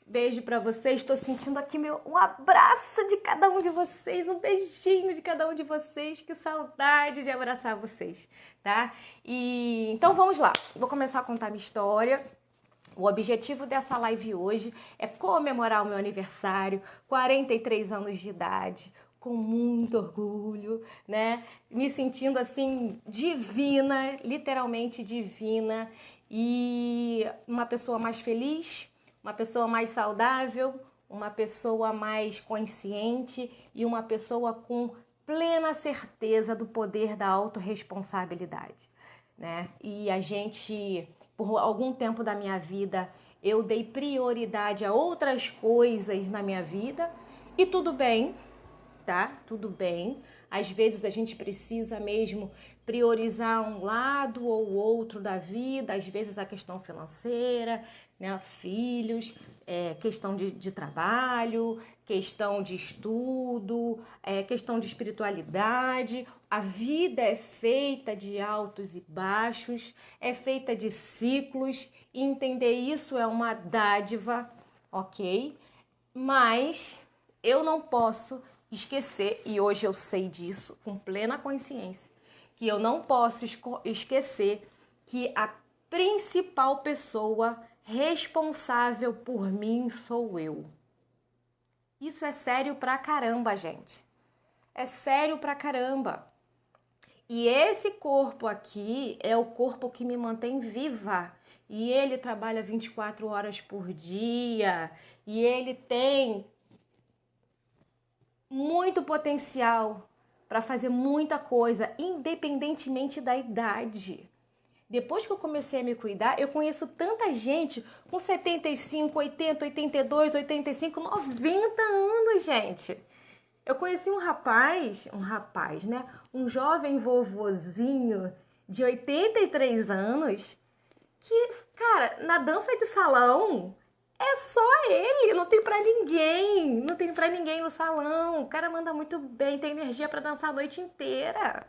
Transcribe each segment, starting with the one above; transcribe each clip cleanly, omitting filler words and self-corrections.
Beijo pra vocês. Estou sentindo aqui um abraço de cada um de vocês, um beijinho de cada um de vocês. Que saudade de abraçar vocês, tá? E então vamos lá. Vou começar a contar minha história. O objetivo dessa live hoje é comemorar o meu aniversário, 43 anos de idade, com muito orgulho, né? Me sentindo assim divina, literalmente divina, e uma pessoa mais feliz, uma pessoa mais saudável, uma pessoa mais consciente e uma pessoa com plena certeza do poder da autorresponsabilidade, né? E a gente, por algum tempo da minha vida, eu dei prioridade a outras coisas na minha vida e tudo bem, tá? Tudo bem. Às vezes a gente precisa mesmo priorizar um lado ou outro da vida, às vezes a questão financeira, né? Filhos, questão de trabalho, questão de estudo, questão de espiritualidade. A vida é feita de altos e baixos, é feita de ciclos, e entender isso é uma dádiva, ok? Mas eu não posso esquecer, e hoje eu sei disso com plena consciência, que eu não posso esquecer que a principal pessoa responsável por mim sou eu. Isso é sério pra caramba, gente. É sério pra caramba. E esse corpo aqui é o corpo que me mantém viva. E ele trabalha 24 horas por dia. E ele tem muito potencial para fazer muita coisa, independentemente da idade. Depois que eu comecei a me cuidar, eu conheço tanta gente com 75, 80, 82, 85, 90 anos, gente. Eu conheci um rapaz, né? Um jovem vovozinho de 83 anos que, cara, na dança de salão é só ele, não tem pra ninguém, não tem pra ninguém no salão. O cara manda muito bem, tem energia pra dançar a noite inteira.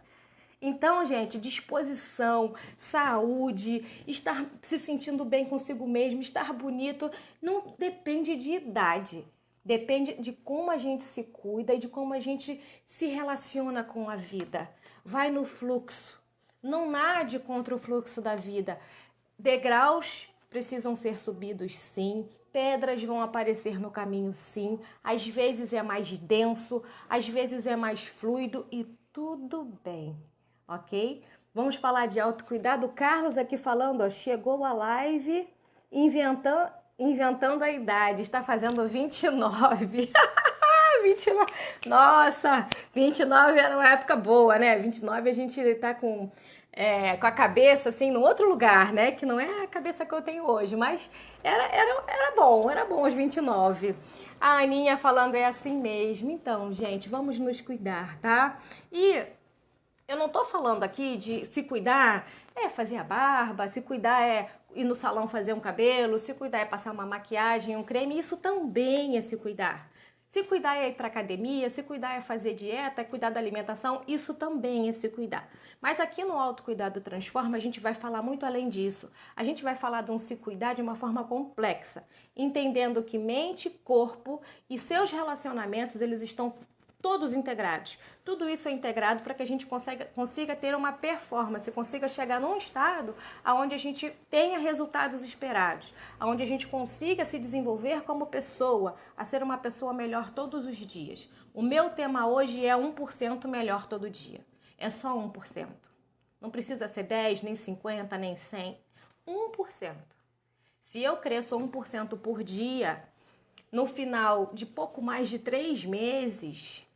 Então, gente, disposição, saúde, estar se sentindo bem consigo mesmo, estar bonito, não depende de idade. Depende de como a gente se cuida e de como a gente se relaciona com a vida. Vai no fluxo. Não nade contra o fluxo da vida. Degraus precisam ser subidos, sim. Pedras vão aparecer no caminho, sim. Às vezes é mais denso, às vezes é mais fluido e tudo bem, ok? Vamos falar de autocuidado. O Carlos aqui falando, ó, chegou a live inventando a idade. Está fazendo 29. 29. Nossa, 29 era uma época boa, né? 29 a gente tá com a cabeça assim no outro lugar, né? Que não é a cabeça que eu tenho hoje, mas era bom os 29. A Aninha falando é assim mesmo. Então, gente, vamos nos cuidar, tá? E eu não tô falando aqui de se cuidar fazer a barba, se cuidar ir no salão fazer um cabelo, se cuidar é passar uma maquiagem, um creme, isso também é se cuidar. Se cuidar é ir para academia, se cuidar é fazer dieta, é cuidar da alimentação, isso também é se cuidar. Mas aqui no Autocuidado Transforma a gente vai falar muito além disso. A gente vai falar de um se cuidar de uma forma complexa, entendendo que mente, corpo e seus relacionamentos, eles estão todos integrados. Tudo isso é integrado para que a gente consiga ter uma performance, consiga chegar num estado onde a gente tenha resultados esperados, onde a gente consiga se desenvolver como pessoa, a ser uma pessoa melhor todos os dias. O meu tema hoje é 1% melhor todo dia. É só 1%. Não precisa ser 10, nem 50, nem 100. 1%. Se eu cresço 1% por dia, no final de pouco mais de 3 meses,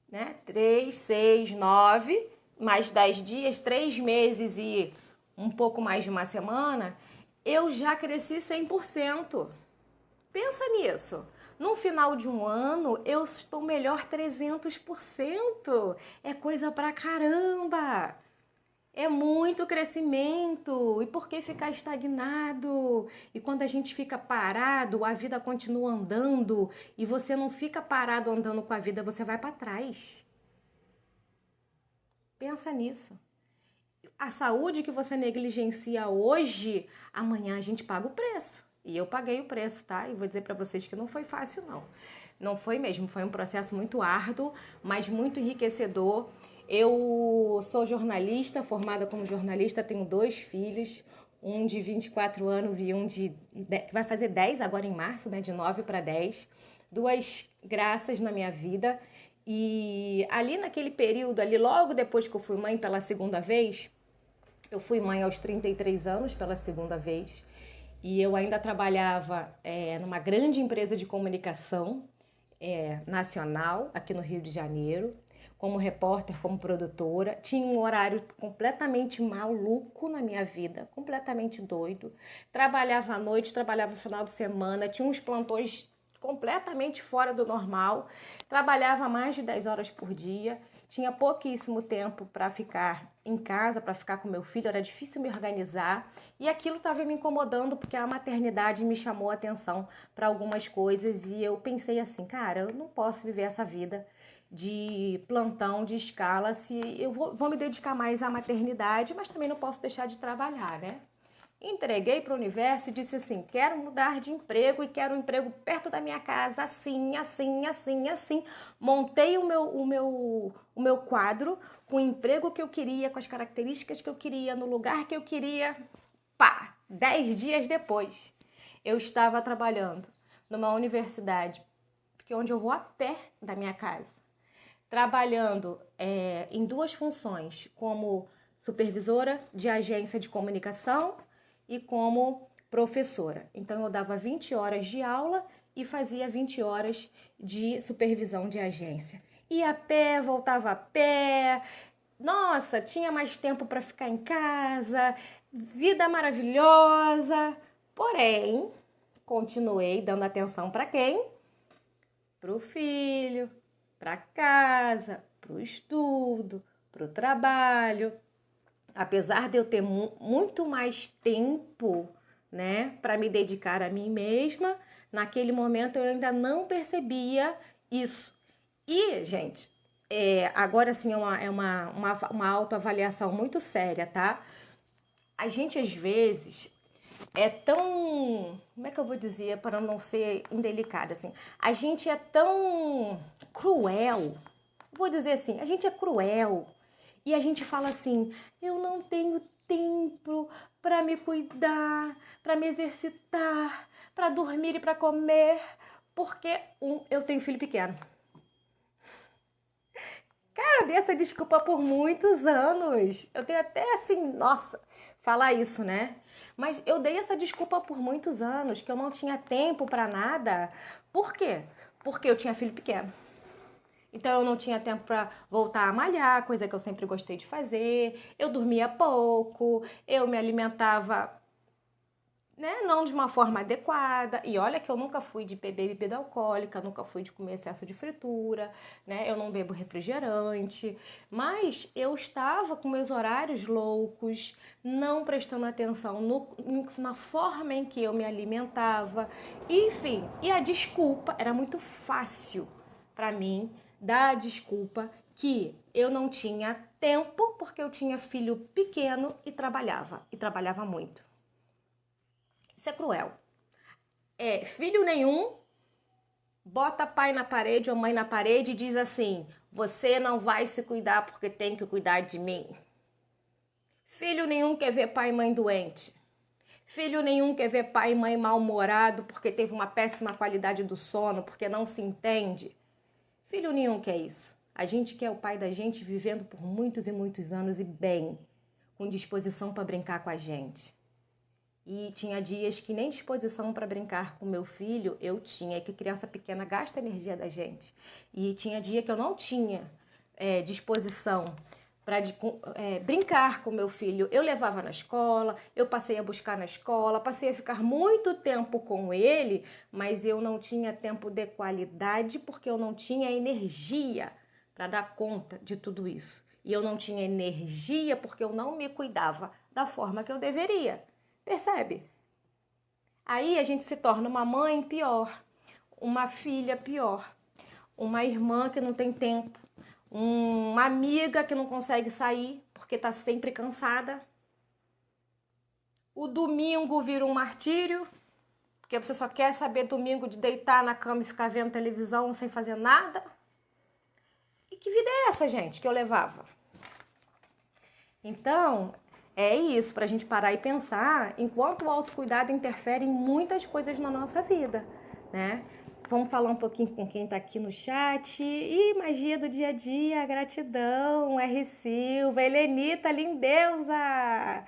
né? 3, 6, 9, mais 10 dias, 3 meses e um pouco mais de uma semana, eu já cresci 100%. Pensa nisso. No final de um ano, eu estou melhor 300%. É coisa pra caramba! É muito crescimento. E por que ficar estagnado? E quando a gente fica parado, a vida continua andando e você não fica parado andando com a vida, você vai para trás. Pensa nisso. A saúde que você negligencia hoje, amanhã a gente paga o preço. E eu paguei o preço, tá? E vou dizer pra vocês que não foi fácil, não. Não foi mesmo, foi um processo muito árduo, mas muito enriquecedor. Eu sou jornalista, formada como jornalista, tenho 2 filhos, um de 24 anos e um que vai fazer 10 agora em março, né? De 9 para 10. 2 graças na minha vida. E ali naquele período, ali logo depois que eu fui mãe pela segunda vez, eu fui mãe aos 33 anos pela segunda vez. E eu ainda trabalhava numa grande empresa de comunicação nacional aqui no Rio de Janeiro, como repórter, como produtora. Tinha um horário completamente maluco na minha vida, completamente doido. Trabalhava à noite, trabalhava no final de semana, tinha uns plantões completamente fora do normal. Trabalhava mais de 10 horas por dia. Tinha pouquíssimo tempo para ficar em casa, para ficar com meu filho, era difícil me organizar. E aquilo estava me incomodando porque a maternidade me chamou a atenção para algumas coisas e eu pensei assim, cara, eu não posso viver essa vida de plantão, de escala, se eu vou me dedicar mais à maternidade, mas também não posso deixar de trabalhar, né? Entreguei para o universo e disse assim, quero mudar de emprego e quero um emprego perto da minha casa, assim, assim, assim, assim. Montei o meu quadro com o emprego que eu queria, com as características que eu queria, no lugar que eu queria. Pá! 10 dias depois, eu estava trabalhando numa universidade, porque onde eu vou a pé da minha casa, trabalhando em 2 funções, como supervisora de agência de comunicação e como professora. Então eu dava 20 horas de aula e fazia 20 horas de supervisão de agência. Ia a pé, voltava a pé. Nossa, tinha mais tempo para ficar em casa, vida maravilhosa. Porém, continuei dando atenção para quem? Pro filho, para casa, pro estudo, pro trabalho. Apesar de eu ter muito mais tempo, né, para me dedicar a mim mesma, naquele momento eu ainda não percebia isso. E, gente, agora sim é uma autoavaliação muito séria, tá? A gente às vezes é tão, como é que eu vou dizer para não ser indelicada assim? A gente é tão cruel. Vou dizer assim, a gente é cruel. E a gente fala assim: "Eu não tenho tempo para me cuidar, para me exercitar, para dormir e para comer, porque eu tenho filho pequeno". Cara, eu dei essa desculpa por muitos anos. Eu tenho até assim, nossa, falar isso, né? Mas eu dei essa desculpa por muitos anos, que eu não tinha tempo para nada. Por quê? Porque eu tinha filho pequeno. Então eu não tinha tempo para voltar a malhar, coisa que eu sempre gostei de fazer. Eu dormia pouco, eu me alimentava, né, não de uma forma adequada. E olha que eu nunca fui de beber bebida alcoólica, nunca fui de comer excesso de fritura, né? Eu não bebo refrigerante, mas eu estava com meus horários loucos, não prestando atenção na forma em que eu me alimentava. Enfim, e a desculpa era muito fácil para mim dar a desculpa que eu não tinha tempo porque eu tinha filho pequeno e trabalhava muito. Isso é cruel. Filho nenhum bota pai na parede ou mãe na parede e diz assim: você não vai se cuidar porque tem que cuidar de mim. Filho nenhum quer ver pai e mãe doente. Filho nenhum quer ver pai e mãe mal-humorado porque teve uma péssima qualidade do sono, porque não se entende. Filho nenhum quer isso. A gente quer o pai da gente vivendo por muitos e muitos anos e bem, com disposição para brincar com a gente. E tinha dias que nem disposição para brincar com meu filho eu tinha, que criança pequena gasta a energia da gente. E tinha dia que eu não tinha disposição para brincar com meu filho. Eu levava na escola, eu passei a buscar na escola, passei a ficar muito tempo com ele, mas eu não tinha tempo de qualidade porque eu não tinha energia para dar conta de tudo isso. E eu não tinha energia porque eu não me cuidava da forma que eu deveria. Percebe? Aí a gente se torna uma mãe pior, uma filha pior, uma irmã que não tem tempo, uma amiga que não consegue sair porque tá sempre cansada. O domingo vira um martírio, Porque você só quer saber domingo de deitar na cama e ficar vendo televisão sem fazer nada? E que vida é essa, gente, que eu levava? Então, é isso, pra gente parar e pensar enquanto o autocuidado interfere em muitas coisas na nossa vida, né? Vamos falar um pouquinho com quem tá aqui no chat. Ih, magia do dia a dia, gratidão, R. Silva, Helenita, lindeusa!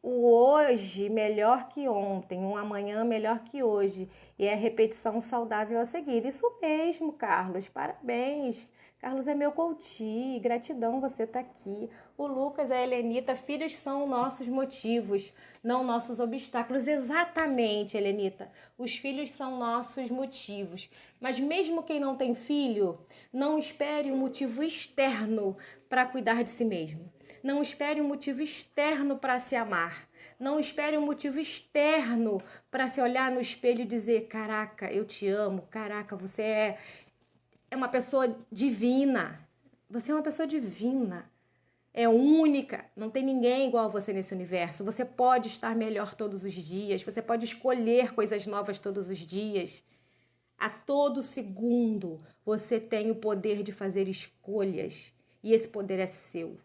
O hoje melhor que ontem, um amanhã melhor que hoje. E é repetição saudável a seguir. Isso mesmo, Carlos, parabéns. Carlos é meu coach, gratidão você tá aqui. O Lucas, a Helenita, filhos são nossos motivos, não nossos obstáculos. Exatamente, Helenita, os filhos são nossos motivos. Mas mesmo quem não tem filho, não espere um motivo externo para cuidar de si mesmo. Não espere um motivo externo para se amar. Não espere um motivo externo para se olhar no espelho e dizer: caraca, eu te amo, caraca, você é uma pessoa divina. Você é uma pessoa divina. É única. Não tem ninguém igual a você nesse universo. Você pode estar melhor todos os dias. Você pode escolher coisas novas todos os dias. A todo segundo você tem o poder de fazer escolhas. E esse poder é seu.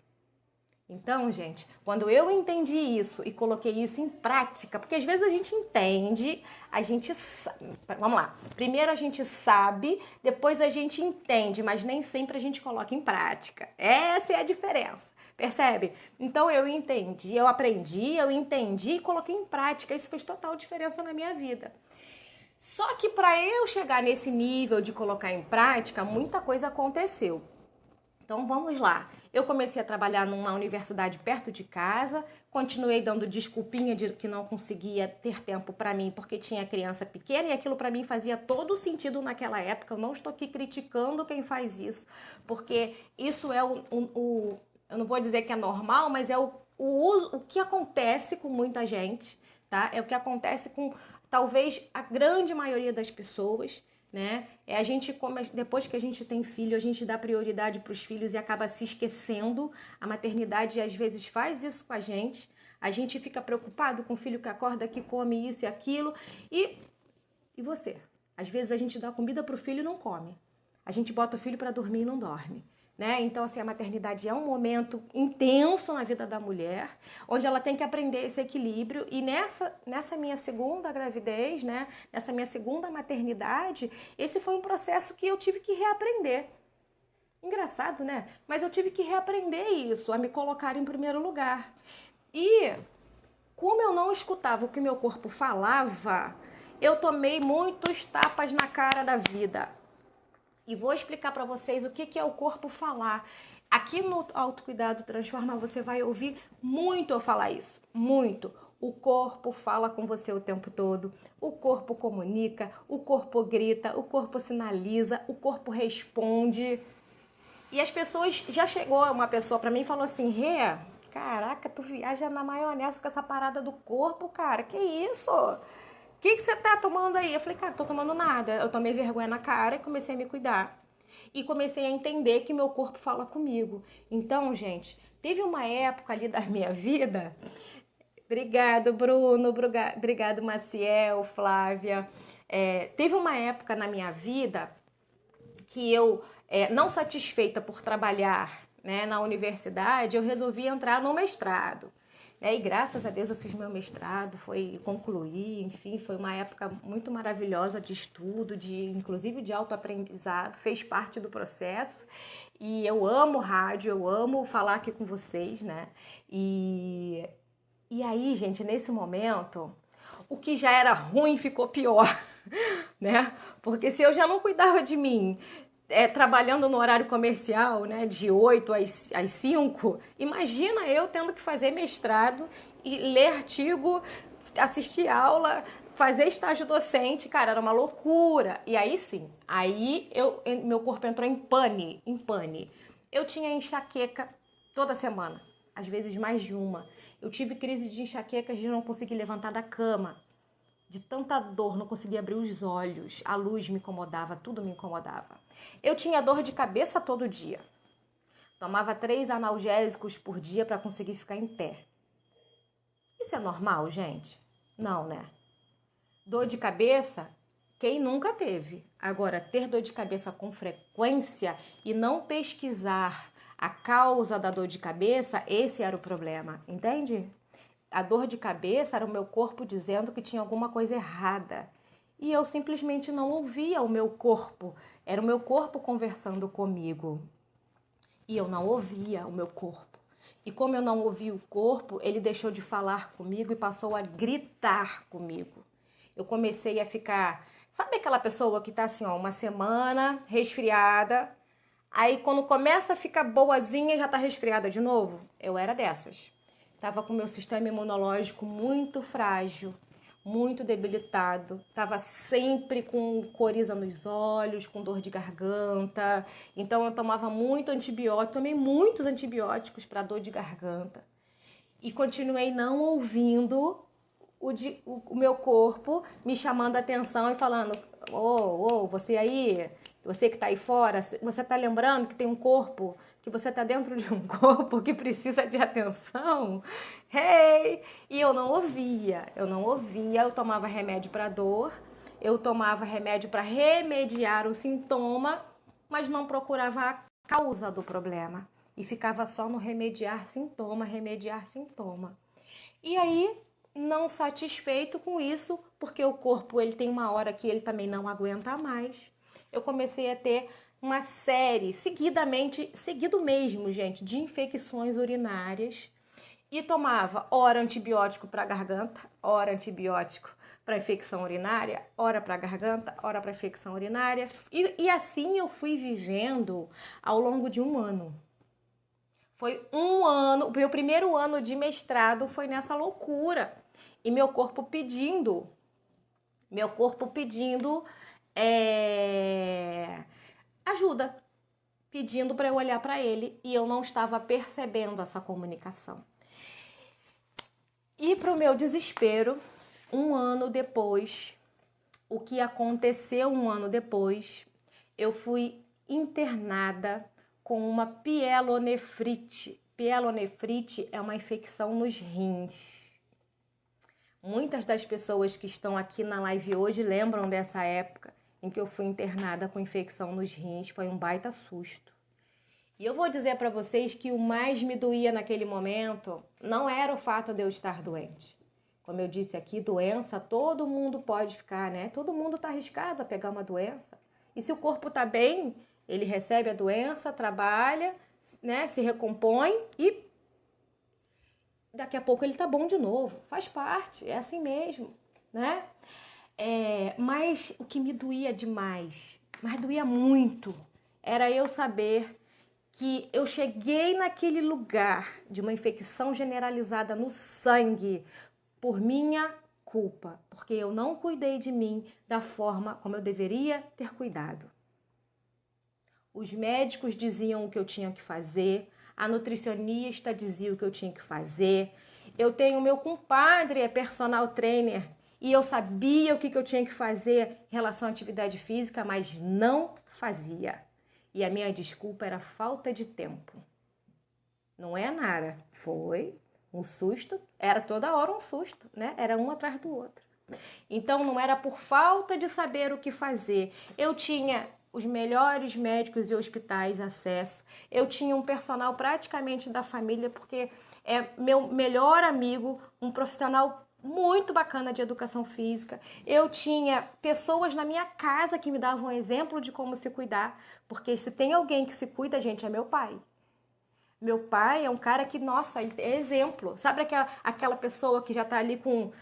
Então, gente, quando eu entendi isso e coloquei isso em prática, porque às vezes a gente entende, a gente sabe, vamos lá, primeiro a gente sabe, depois a gente entende, mas nem sempre a gente coloca em prática. Essa é a diferença, percebe? Então eu entendi, eu aprendi, eu entendi e coloquei em prática, isso fez total diferença na minha vida. Só que para eu chegar nesse nível de colocar em prática, muita coisa aconteceu. Então vamos lá, eu comecei a trabalhar numa universidade perto de casa, continuei dando desculpinha de que não conseguia ter tempo para mim porque tinha criança pequena e aquilo para mim fazia todo sentido naquela época. Eu não estou aqui criticando quem faz isso, porque isso é eu não vou dizer que é normal, mas é o que acontece com muita gente, tá? É o que acontece com talvez a grande maioria das pessoas, né? A gente, depois que a gente tem filho, a gente dá prioridade para os filhos e acaba se esquecendo. A maternidade às vezes faz isso com a gente. A gente fica preocupado com o filho que acorda, que come isso e aquilo. E você? Às vezes a gente dá comida para o filho e não come. A gente bota o filho para dormir e não dorme. Né? Então, assim, a maternidade é um momento intenso na vida da mulher, onde ela tem que aprender esse equilíbrio. E nessa minha segunda gravidez, né? Nessa minha segunda maternidade, esse foi um processo que eu tive que reaprender. Engraçado, né? Mas eu tive que reaprender isso, a me colocar em primeiro lugar. E como eu não escutava o que meu corpo falava, eu tomei muitos tapas na cara da vida. E vou explicar para vocês o que é o corpo falar. Aqui no Autocuidado Transforma, você vai ouvir muito eu falar isso. Muito. O corpo fala com você o tempo todo. O corpo comunica, o corpo grita, o corpo sinaliza, o corpo responde. E as pessoas... Já chegou uma pessoa para mim e falou assim: Rê, caraca, tu viaja na maionese com essa parada do corpo, cara. Que isso? O que você tá tomando aí? Eu falei, cara, não tô tomando nada. Eu tomei vergonha na cara e comecei a me cuidar. E comecei a entender que meu corpo fala comigo. Então, gente, teve uma época ali da minha vida... Obrigado, Bruno. Obrigado, Maciel, Flávia. Teve uma época na minha vida que eu, não satisfeita por trabalhar, né, na universidade, eu resolvi entrar no mestrado. E graças a Deus eu fiz meu mestrado, concluí, enfim, foi uma época muito maravilhosa de estudo, inclusive de autoaprendizado, fez parte do processo. E eu amo rádio, eu amo falar aqui com vocês, né? E aí, gente, nesse momento, o que já era ruim ficou pior, né? Porque se eu já não cuidava de mim, trabalhando no horário comercial, né, de 8 às 5, imagina eu tendo que fazer mestrado e ler artigo, assistir aula, fazer estágio docente, cara, era uma loucura. E aí sim, meu corpo entrou em pane. Eu tinha enxaqueca toda semana, às vezes mais de uma. Eu tive crise de enxaqueca de não conseguir levantar da cama. De tanta dor, não conseguia abrir os olhos, a luz me incomodava, tudo me incomodava. Eu tinha dor de cabeça todo dia. Tomava 3 analgésicos por dia para conseguir ficar em pé. Isso é normal, gente? Não, né? Dor de cabeça, quem nunca teve? Agora, ter dor de cabeça com frequência e não pesquisar a causa da dor de cabeça, esse era o problema, entende? A dor de cabeça era o meu corpo dizendo que tinha alguma coisa errada. E eu simplesmente não ouvia o meu corpo. Era o meu corpo conversando comigo. E eu não ouvia o meu corpo. E como eu não ouvia o corpo, ele deixou de falar comigo e passou a gritar comigo. Eu comecei a ficar... Sabe aquela pessoa que tá assim, ó, uma semana resfriada, aí quando começa a ficar boazinha já tá resfriada de novo? Eu era dessas. Tava com meu sistema imunológico muito frágil, muito debilitado. Tava sempre com coriza nos olhos, com dor de garganta. Então eu tomava muito antibiótico, tomei muitos antibióticos para dor de garganta. E continuei não ouvindo o meu corpo me chamando a atenção e falando: ô, você aí, você que tá aí fora, você tá lembrando que tem um corpo, que você tá dentro de um corpo que precisa de atenção? Hey! E eu não ouvia, eu tomava remédio para dor, eu tomava remédio para remediar o sintoma, mas não procurava a causa do problema. E ficava só no remediar sintoma, remediar sintoma. E aí, não satisfeito com isso, porque o corpo ele tem uma hora que ele também não aguenta mais, eu comecei a ter uma série, seguido mesmo, gente, de infecções urinárias e tomava ora antibiótico para garganta, ora antibiótico para infecção urinária, ora para garganta, ora para infecção urinária. E assim eu fui vivendo ao longo de um ano. Foi um ano, o meu primeiro ano de mestrado foi nessa loucura. E meu corpo pedindo ajuda, pedindo para eu olhar para ele, e eu não estava percebendo essa comunicação. E para o meu desespero, um ano depois, o que aconteceu um ano depois, eu fui internada com uma pielonefrite. Pielonefrite é uma infecção nos rins. Muitas das pessoas que estão aqui na live hoje lembram dessa época em que eu fui internada com infecção nos rins. Foi um baita susto. E eu vou dizer para vocês que o mais me doía naquele momento não era o fato de eu estar doente. Como eu disse aqui, doença todo mundo pode ficar, né? Todo mundo está arriscado a pegar uma doença. E se o corpo está bem, ele recebe a doença, trabalha, né? Se recompõe e daqui a pouco ele tá bom de novo. Faz parte, é assim mesmo, né? Mas o que me doía demais, mas doía muito, era eu saber que eu cheguei naquele lugar de uma infecção generalizada no sangue por minha culpa, porque eu não cuidei de mim da forma como eu deveria ter cuidado. Os médicos diziam o que eu tinha que fazer, a nutricionista dizia o que eu tinha que fazer. Eu tenho meu compadre, é personal trainer, e eu sabia o que eu tinha que fazer em relação à atividade física, mas não fazia. E a minha desculpa era falta de tempo. Não é nada, foi um susto, era toda hora um susto, né? Era um atrás do outro. Então não era por falta de saber o que fazer. Eu tinha os melhores médicos e hospitais acesso. Eu tinha um personal praticamente da família, porque é meu melhor amigo, um profissional muito bacana de educação física. Eu tinha pessoas na minha casa que me davam exemplo de como se cuidar, porque se tem alguém que se cuida, gente, é meu pai. Meu pai é um cara que, nossa, ele é exemplo. Sabe aquela pessoa que já tá ali com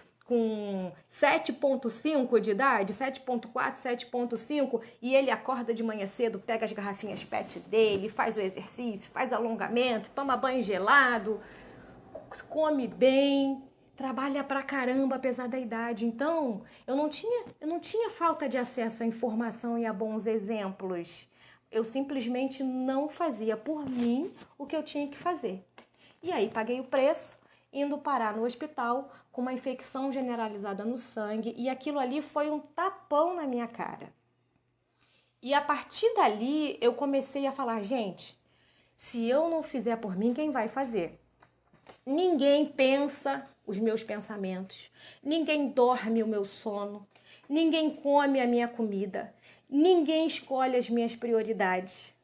7,5 de idade, 7,4, 7,5, e ele acorda de manhã cedo, pega as garrafinhas PET dele, faz o exercício, faz alongamento, toma banho gelado, come bem, trabalha pra caramba apesar da idade. Então, eu não tinha falta de acesso à informação e a bons exemplos. Eu simplesmente não fazia por mim o que eu tinha que fazer. E aí paguei o preço, indo parar no hospital com uma infecção generalizada no sangue, e aquilo ali foi um tapão na minha cara. E a partir dali eu comecei a falar, gente, se eu não fizer por mim, quem vai fazer? Ninguém pensa os meus pensamentos, ninguém dorme o meu sono, ninguém come a minha comida, ninguém escolhe as minhas prioridades.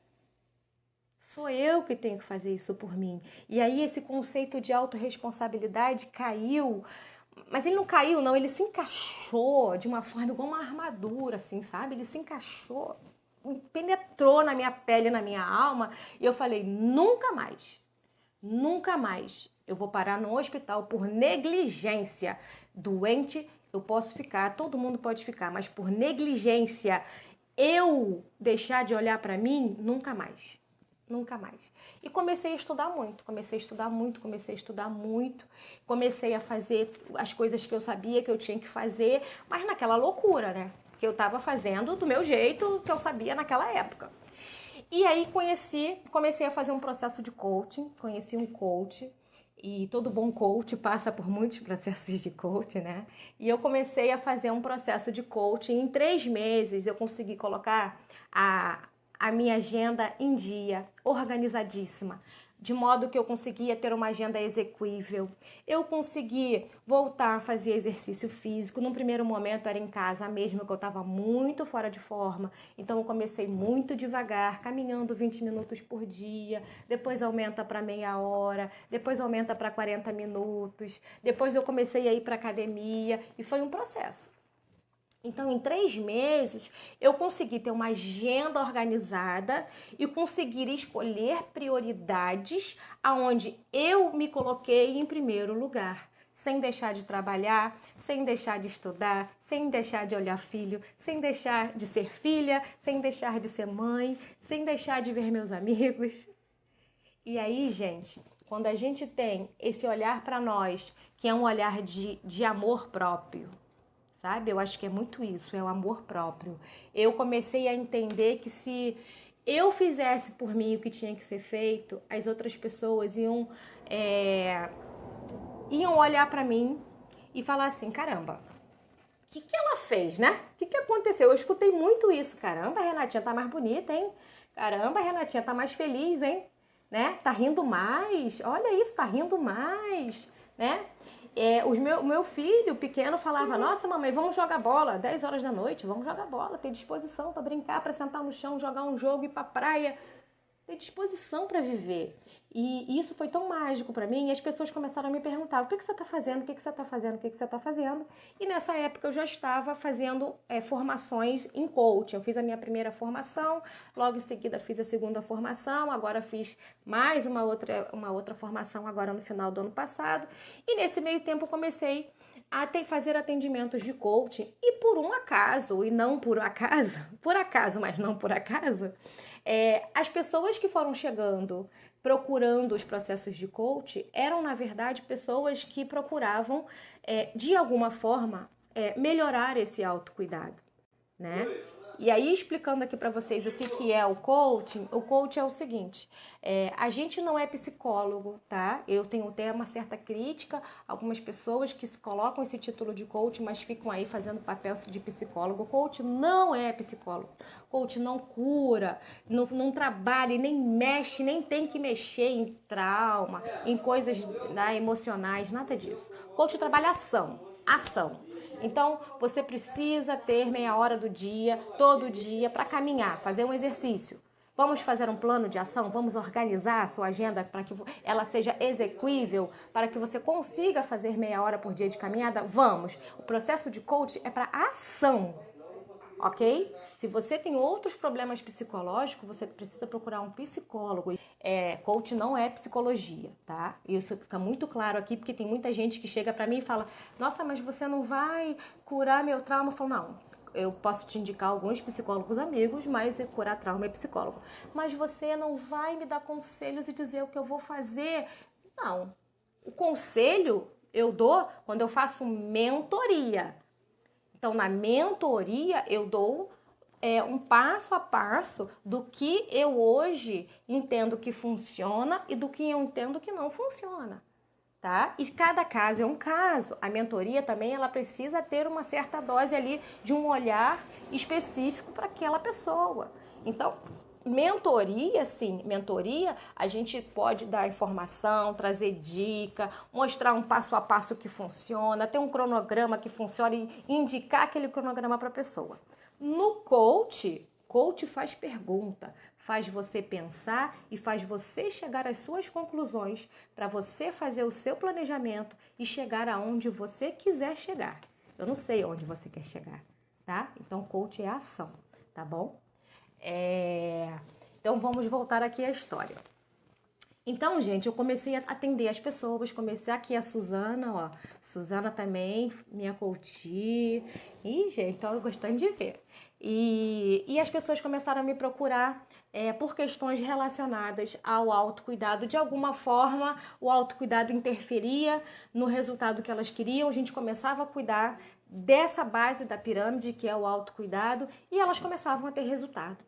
Sou eu que tenho que fazer isso por mim. E aí esse conceito de autorresponsabilidade caiu, mas ele não caiu não, ele se encaixou de uma forma igual uma armadura, assim, sabe? Ele se encaixou, penetrou na minha pele, na minha alma, e eu falei, nunca mais eu vou parar no hospital por negligência. Doente eu posso ficar, todo mundo pode ficar, mas por negligência eu deixar de olhar para mim, nunca mais. Nunca mais. E comecei a estudar muito, comecei a fazer as coisas que eu sabia que eu tinha que fazer, mas naquela loucura, né? Que eu tava fazendo do meu jeito que eu sabia naquela época. E aí comecei a fazer um processo de coaching, conheci um coach, e todo bom coach passa por muitos processos de coaching, né? E eu comecei a fazer um processo de coaching. Em 3 meses eu consegui colocar a minha agenda em dia, organizadíssima, de modo que eu conseguia ter uma agenda execuível. Eu consegui voltar a fazer exercício físico. Num primeiro momento era em casa mesmo, que eu estava muito fora de forma. Então eu comecei muito devagar, caminhando 20 minutos por dia. Depois aumenta para meia hora, depois aumenta para 40 minutos. Depois eu comecei a ir para academia e foi um processo. Então, em 3 meses, eu consegui ter uma agenda organizada e conseguir escolher prioridades aonde eu me coloquei em primeiro lugar, sem deixar de trabalhar, sem deixar de estudar, sem deixar de olhar filho, sem deixar de ser filha, sem deixar de ser mãe, sem deixar de ver meus amigos. E aí, gente, quando a gente tem esse olhar para nós, que é um olhar de amor próprio, sabe? Eu acho que é muito isso, é o amor próprio. Eu comecei a entender que se eu fizesse por mim o que tinha que ser feito, as outras pessoas iam olhar pra mim e falar assim, caramba, o que ela fez, né? O que aconteceu? Eu escutei muito isso. Caramba, a Renatinha tá mais bonita, hein? Caramba, a Renatinha tá mais feliz, hein? Né? Tá rindo mais. Olha isso, tá rindo mais, né? O meu filho pequeno falava, nossa mamãe, vamos jogar bola, 10 horas da noite, vamos jogar bola, ter disposição para brincar, para sentar no chão, jogar um jogo, ir pra praia, ter disposição para viver. E isso foi tão mágico para mim, e as pessoas começaram a me perguntar, o que você está fazendo, o que você está fazendo, o que você está fazendo? E nessa época eu já estava fazendo formações em coaching. Eu fiz a minha primeira formação, logo em seguida fiz a segunda formação, agora fiz mais uma outra formação agora no final do ano passado. E nesse meio tempo eu comecei a fazer atendimentos de coaching e por um acaso, e não por acaso, mas não por acaso, as pessoas que foram chegando procurando os processos de coaching eram, na verdade, pessoas que procuravam, de alguma forma, melhorar esse autocuidado, né? E aí, explicando aqui para vocês o que é o coaching é o seguinte, a gente não é psicólogo, tá? Eu tenho até uma certa crítica a algumas pessoas que se colocam esse título de coaching, mas ficam aí fazendo papel de psicólogo. O coaching não é psicólogo. O coaching não cura, não trabalha, nem mexe, nem tem que mexer em trauma, em coisas emocionais, nada disso. O coaching trabalha ação. Então, você precisa ter meia hora do dia, todo dia, para caminhar, fazer um exercício. Vamos fazer um plano de ação? Vamos organizar a sua agenda para que ela seja execuível, para que você consiga fazer meia hora por dia de caminhada? Vamos! O processo de coaching é para ação, ok? Se você tem outros problemas psicológicos, você precisa procurar um psicólogo. Coaching não é psicologia, tá? Isso fica muito claro aqui, porque tem muita gente que chega pra mim e fala, nossa, mas você não vai curar meu trauma? Eu falo, não, eu posso te indicar alguns psicólogos amigos, mas curar trauma é psicólogo. Mas você não vai me dar conselhos e dizer o que eu vou fazer? Não. O conselho eu dou quando eu faço mentoria. Então, na mentoria, eu dou um passo a passo do que eu hoje entendo que funciona e do que eu entendo que não funciona, tá? E cada caso é um caso. A mentoria também, ela precisa ter uma certa dose ali de um olhar específico para aquela pessoa. Então, mentoria, sim, mentoria, a gente pode dar informação, trazer dica, mostrar um passo a passo que funciona, ter um cronograma que funciona e indicar aquele cronograma para a pessoa. No coach faz pergunta, faz você pensar e faz você chegar às suas conclusões para você fazer o seu planejamento e chegar aonde você quiser chegar. Eu não sei onde você quer chegar, tá? Então, coach é ação, tá bom? Então, vamos voltar aqui à história. Então, gente, eu comecei a atender as pessoas, comecei aqui a Suzana, ó. Suzana também, minha coach. Ih, gente, tô gostando de ver. E as pessoas começaram a me procurar por questões relacionadas ao autocuidado. De alguma forma, o autocuidado interferia no resultado que elas queriam. A gente começava a cuidar dessa base da pirâmide, que é o autocuidado, e elas começavam a ter resultado.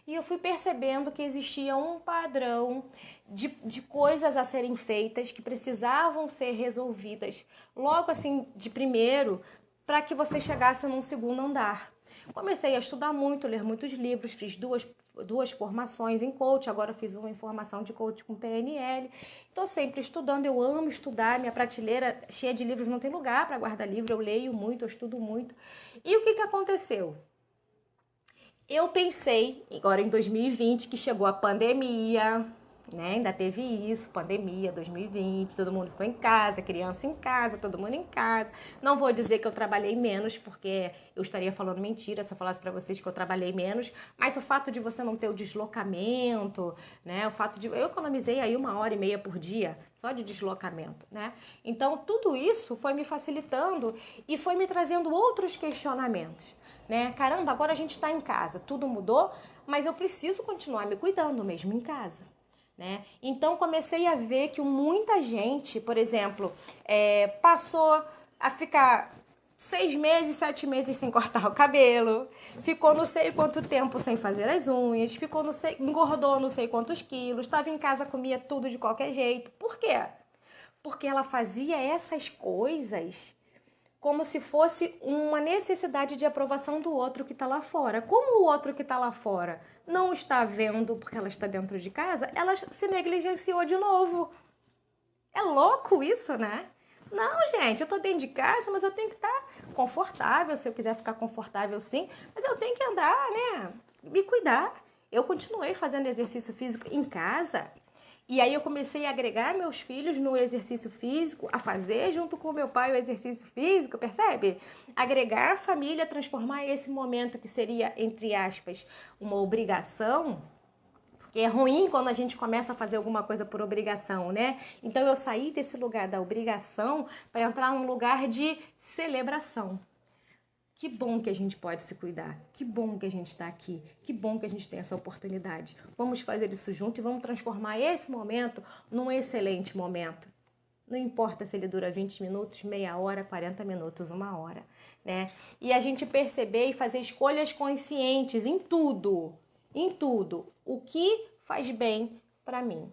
E eu fui percebendo que existia um padrão de coisas a serem feitas que precisavam ser resolvidas logo assim de primeiro, para que você chegasse num segundo andar. Comecei a estudar muito, ler muitos livros, fiz duas formações em coach, agora fiz uma formação de coach com PNL. Estou sempre estudando, eu amo estudar, minha prateleira cheia de livros, não tem lugar para guardar livro, eu leio muito, eu estudo muito. E o que aconteceu? Eu pensei, agora em 2020, que chegou a pandemia, né? Ainda teve isso, pandemia, 2020, todo mundo ficou em casa, criança em casa, todo mundo em casa. Não vou dizer que eu trabalhei menos, porque eu estaria falando mentira se eu falasse para vocês que eu trabalhei menos, mas o fato de você não ter o deslocamento, né? O fato de eu economizei aí 1h30 por dia só de deslocamento, né? Então tudo isso foi me facilitando e foi me trazendo outros questionamentos, né? Caramba, agora a gente está em casa, tudo mudou, mas eu preciso continuar me cuidando mesmo em casa. Né? Então comecei a ver que muita gente, por exemplo, passou a ficar 6 meses, 7 meses sem cortar o cabelo, ficou não sei quanto tempo sem fazer as unhas, engordou não sei quantos quilos, estava em casa, comia tudo de qualquer jeito. Por quê? Porque ela fazia essas coisas como se fosse uma necessidade de aprovação do outro que está lá fora. Como o outro que está lá fora não está vendo porque ela está dentro de casa, ela se negligenciou de novo. É louco isso, né? Não, gente, eu tô dentro de casa, mas eu tenho que estar confortável, se eu quiser ficar confortável sim, mas eu tenho que andar, né? Me cuidar. Eu continuei fazendo exercício físico em casa. E aí eu comecei a agregar meus filhos no exercício físico, a fazer junto com o meu pai o exercício físico, percebe? Agregar a família, transformar esse momento que seria, entre aspas, uma obrigação, porque é ruim quando a gente começa a fazer alguma coisa por obrigação, né? Então eu saí desse lugar da obrigação para entrar num lugar de celebração. Que bom que a gente pode se cuidar, que bom que a gente está aqui, que bom que a gente tem essa oportunidade. Vamos fazer isso junto e vamos transformar esse momento num excelente momento. Não importa se ele dura 20 minutos, meia hora, 40 minutos, 1 hora, né? E a gente perceber e fazer escolhas conscientes em tudo, o que faz bem para mim.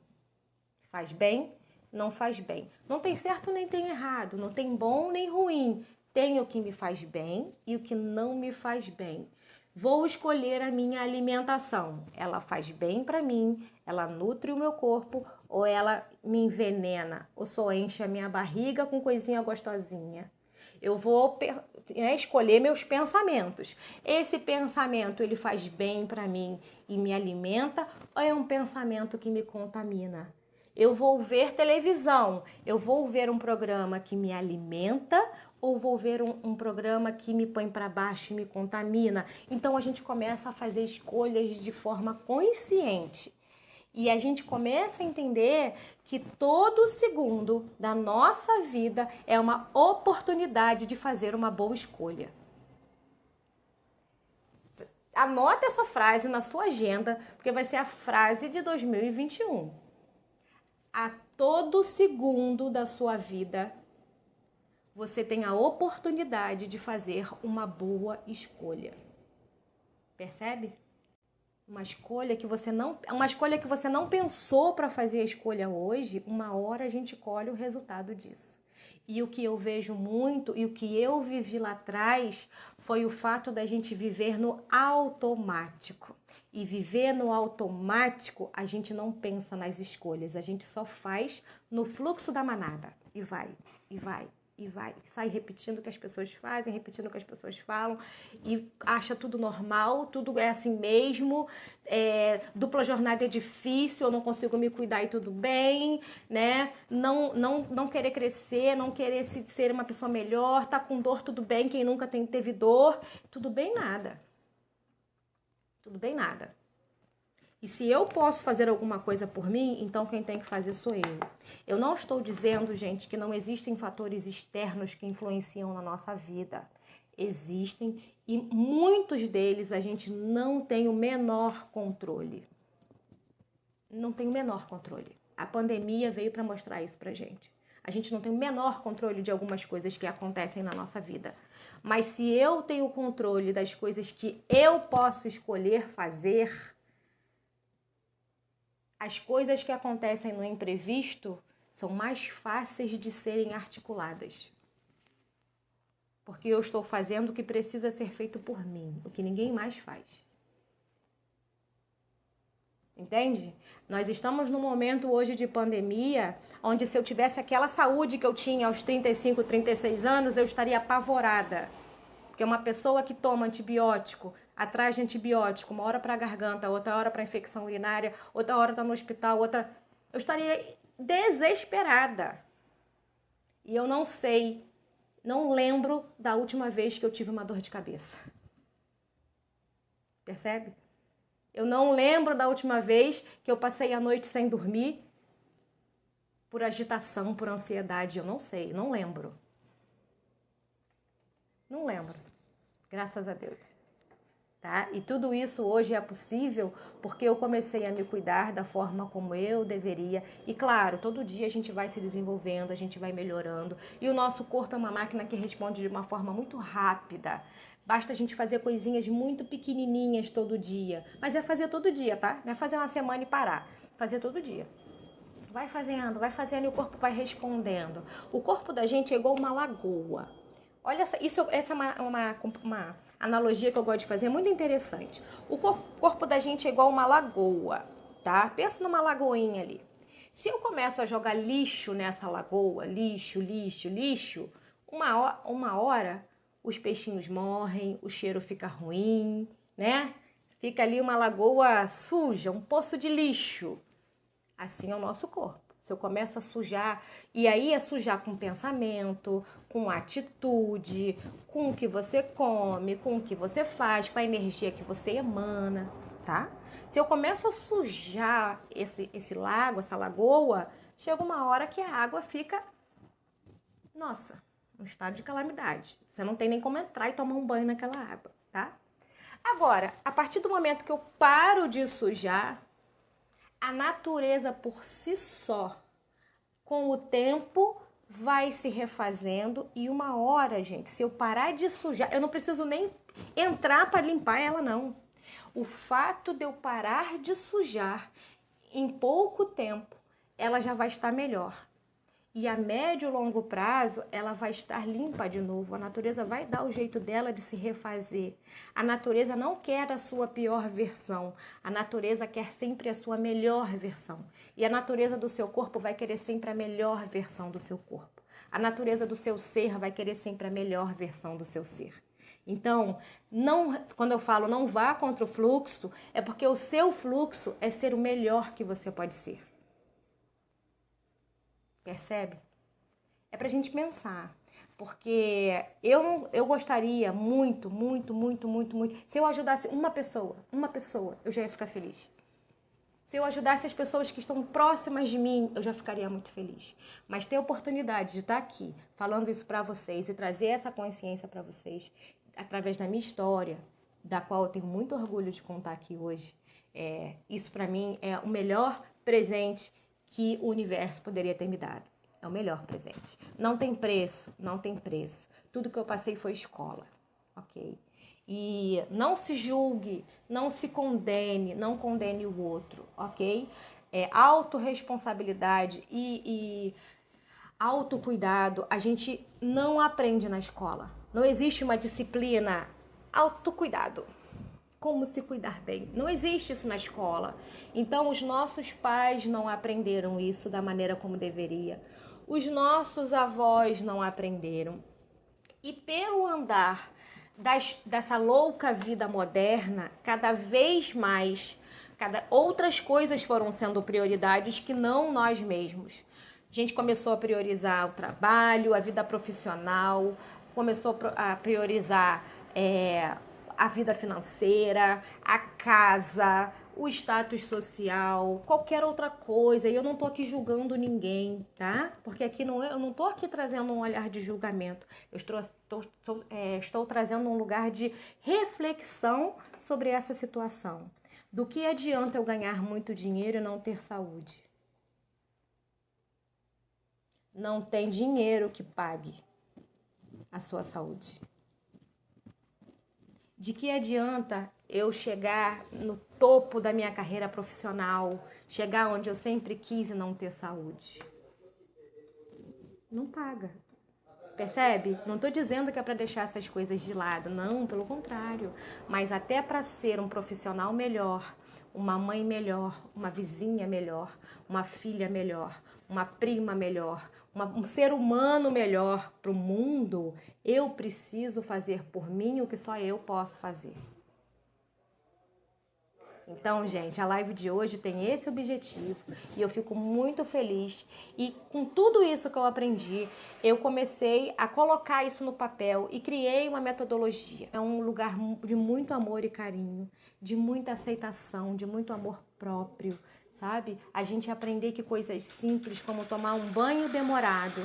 Faz bem, não faz bem. Não tem certo nem tem errado, não tem bom nem ruim. Tem o que me faz bem e o que não me faz bem. Vou escolher a minha alimentação. Ela faz bem para mim, ela nutre o meu corpo ou ela me envenena ou só enche a minha barriga com coisinha gostosinha. Eu vou escolher meus pensamentos. Esse pensamento ele faz bem para mim e me alimenta ou é um pensamento que me contamina? Eu vou ver televisão, eu vou ver um programa que me alimenta ou vou ver um programa que me põe para baixo e me contamina? Então a gente começa a fazer escolhas de forma consciente. E a gente começa a entender que todo segundo da nossa vida é uma oportunidade de fazer uma boa escolha. Anota essa frase na sua agenda, porque vai ser a frase de 2021. A todo segundo da sua vida, você tem a oportunidade de fazer uma boa escolha. Percebe? Uma escolha que você não pensou para fazer a escolha hoje, uma hora a gente colhe o resultado disso. E o que eu vejo muito e o que eu vivi lá atrás foi o fato da gente viver no automático. E viver no automático, a gente não pensa nas escolhas, a gente só faz no fluxo da manada. E vai, e vai, e vai. Sai repetindo o que as pessoas fazem, repetindo o que as pessoas falam e acha tudo normal, tudo é assim mesmo. Dupla jornada é difícil, eu não consigo me cuidar e tudo bem, né? Não querer crescer, não querer ser uma pessoa melhor, tá com dor, tudo bem. Quem nunca teve dor, tudo bem nada. Tudo bem nada. E se eu posso fazer alguma coisa por mim, então quem tem que fazer sou eu. Eu não estou dizendo, gente, que não existem fatores externos que influenciam na nossa vida. Existem e muitos deles a gente não tem o menor controle. Não tem o menor controle. A pandemia veio para mostrar isso pra gente. A gente não tem o menor controle de algumas coisas que acontecem na nossa vida. Mas se eu tenho o controle das coisas que eu posso escolher fazer, as coisas que acontecem no imprevisto são mais fáceis de serem articuladas. Porque eu estou fazendo o que precisa ser feito por mim, o que ninguém mais faz. Entende? Nós estamos num momento hoje de pandemia, onde se eu tivesse aquela saúde que eu tinha aos 35, 36 anos, eu estaria apavorada. Porque uma pessoa que toma antibiótico, atrás de antibiótico, uma hora para a garganta, outra hora para infecção urinária, outra hora está no hospital, outra... Eu estaria desesperada. E eu não sei, não lembro da última vez que eu tive uma dor de cabeça. Percebe? Eu não lembro da última vez que eu passei a noite sem dormir por agitação, por ansiedade. Eu não sei, não lembro. Não lembro. Graças a Deus. Tá? E tudo isso hoje é possível porque eu comecei a me cuidar da forma como eu deveria. E claro, todo dia a gente vai se desenvolvendo, a gente vai melhorando. E o nosso corpo é uma máquina que responde de uma forma muito rápida. Basta a gente fazer coisinhas muito pequenininhas todo dia. Mas é fazer todo dia, tá? Não é fazer uma semana e parar. Fazer todo dia. Vai fazendo e o corpo vai respondendo. O corpo da gente é igual uma lagoa. Olha, essa é uma analogia que eu gosto de fazer, é muito interessante. O corpo da gente é igual uma lagoa, tá? Pensa numa lagoinha ali. Se eu começo a jogar lixo nessa lagoa, lixo, uma hora os peixinhos morrem, o cheiro fica ruim, né? Fica ali uma lagoa suja, um poço de lixo. Assim é o nosso corpo. Se eu começo a sujar, e aí é sujar com pensamento, com atitude, com o que você come, com o que você faz, com a energia que você emana, tá? Se eu começo a sujar esse lago, essa lagoa, chega uma hora que a água fica, nossa, um estado de calamidade. Você não tem nem como entrar e tomar um banho naquela água, tá? Agora, a partir do momento que eu paro de sujar, a natureza por si só, com o tempo, vai se refazendo e uma hora, gente, se eu parar de sujar, eu não preciso nem entrar para limpar ela, não. O fato de eu parar de sujar, em pouco tempo, ela já vai estar melhor. E a médio e longo prazo, ela vai estar limpa de novo. A natureza vai dar o jeito dela de se refazer. A natureza não quer a sua pior versão. A natureza quer sempre a sua melhor versão. E a natureza do seu corpo vai querer sempre a melhor versão do seu corpo. A natureza do seu ser vai querer sempre a melhor versão do seu ser. Então, quando eu falo não vá contra o fluxo, é porque o seu fluxo é ser o melhor que você pode ser. Percebe? É pra gente pensar. Porque eu gostaria muito, se eu ajudasse uma pessoa, eu já ia ficar feliz. Se eu ajudasse as pessoas que estão próximas de mim, eu já ficaria muito feliz. Mas ter a oportunidade de estar aqui, falando isso pra vocês e trazer essa consciência pra vocês, através da minha história, da qual eu tenho muito orgulho de contar aqui hoje, isso pra mim é o melhor presente que o universo poderia ter me dado. É o melhor presente. Não tem preço, não tem preço. Tudo que eu passei foi escola, ok? E não se julgue, não se condene, não condene o outro, ok? Autorresponsabilidade e Autocuidado a gente não aprende na escola. Não existe uma disciplina autocuidado. Como se cuidar bem. Não existe isso na escola. Então, os nossos pais não aprenderam isso da maneira como deveria. Os nossos avós não aprenderam. E pelo andar dessa louca vida moderna, cada vez mais, outras coisas foram sendo prioridades que não nós mesmos. A gente começou a priorizar o trabalho, a vida profissional, começou a priorizar a vida financeira, a casa, o status social, qualquer outra coisa. E eu não tô aqui julgando ninguém, tá? Porque aqui eu não tô aqui trazendo um olhar de julgamento. Eu estou trazendo um lugar de reflexão sobre essa situação. Do que adianta eu ganhar muito dinheiro e não ter saúde? Não tem dinheiro que pague a sua saúde. De que adianta eu chegar no topo da minha carreira profissional, chegar onde eu sempre quis e não ter saúde? Não paga. Percebe? Não estou dizendo que é para deixar essas coisas de lado, não, pelo contrário. Mas até para ser um profissional melhor, uma mãe melhor, uma vizinha melhor, uma filha melhor, uma prima melhor, um ser humano melhor para o mundo, eu preciso fazer por mim o que só eu posso fazer. Então, gente, a live de hoje tem esse objetivo e eu fico muito feliz. E com tudo isso que eu aprendi, eu comecei a colocar isso no papel e criei uma metodologia. É um lugar de muito amor e carinho, de muita aceitação, de muito amor próprio, sabe? A gente aprender que coisas simples como tomar um banho demorado.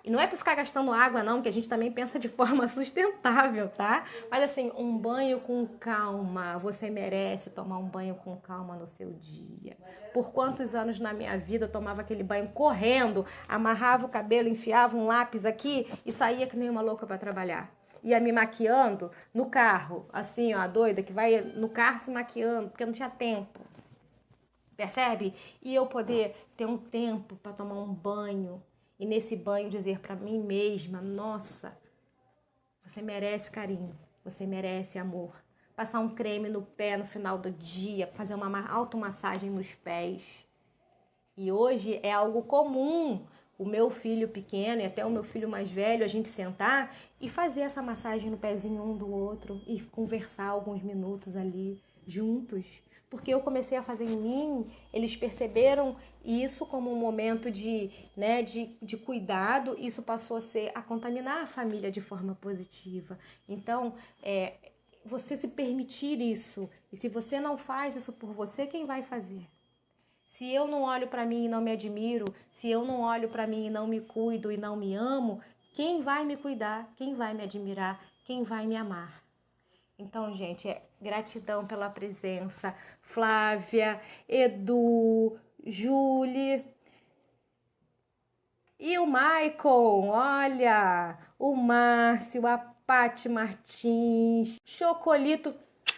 E não é para ficar gastando água, não, que a gente também pensa de forma sustentável, tá? Mas assim, um banho com calma. Você merece tomar um banho com calma no seu dia. Por quantos anos na minha vida eu tomava aquele banho correndo, amarrava o cabelo, enfiava um lápis aqui e saía que nem uma louca para trabalhar. Ia me maquiando no carro, assim, ó, a doida que vai no carro se maquiando, porque não tinha tempo. Percebe? E eu poder ter um tempo para tomar um banho. E nesse banho dizer para mim mesma, nossa, você merece carinho, você merece amor. Passar um creme no pé no final do dia, fazer uma automassagem nos pés. E hoje é algo comum o meu filho pequeno e até o meu filho mais velho, a gente sentar e fazer essa massagem no pezinho um do outro e conversar alguns minutos ali juntos. Porque eu comecei a fazer em mim, eles perceberam isso como um momento de cuidado, isso passou a contaminar a família de forma positiva. Então, você se permitir isso, e se você não faz isso por você, quem vai fazer? Se eu não olho para mim e não me admiro, se eu não olho para mim e não me cuido e não me amo, quem vai me cuidar, quem vai me admirar, quem vai me amar? Então, gente, gratidão pela presença. Flávia, Edu, Julie e o Maicon, olha, o Márcio, a Paty Martins, Chocolito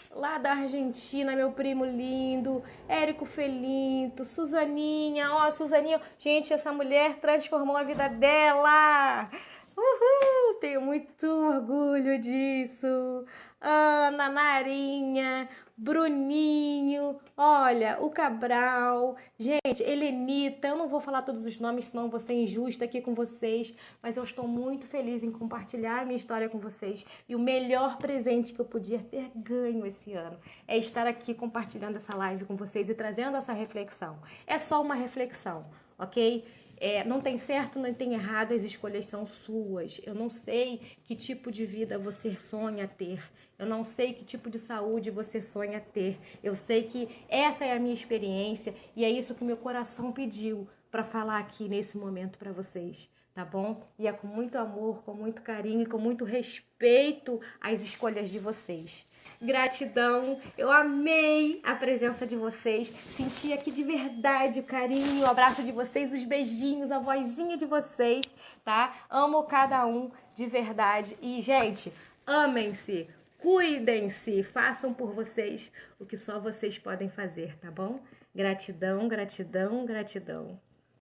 lá da Argentina, meu primo lindo, Érico Felinto, Suzaninha, ó, Suzaninha, gente, essa mulher transformou a vida dela. Uhul, tenho muito orgulho disso. Ana, Narinha, Bruninho, olha, o Cabral, gente, Helenita, eu não vou falar todos os nomes, senão vou ser injusta aqui com vocês, mas eu estou muito feliz em compartilhar a minha história com vocês e o melhor presente que eu podia ter ganho esse ano é estar aqui compartilhando essa live com vocês e trazendo essa reflexão. É só uma reflexão, ok? Não tem certo, não tem errado, as escolhas são suas. Eu não sei que tipo de vida você sonha ter. Eu não sei que tipo de saúde você sonha ter. Eu sei que essa é a minha experiência e é isso que o meu coração pediu para falar aqui nesse momento para vocês, tá bom? E é com muito amor, com muito carinho e com muito respeito às escolhas de vocês. Gratidão, eu amei a presença de vocês, senti aqui de verdade o carinho, o abraço de vocês, os beijinhos, a vozinha de vocês, tá? Amo cada um de verdade e, gente, amem-se, cuidem-se, façam por vocês o que só vocês podem fazer, tá bom? Gratidão, gratidão, gratidão.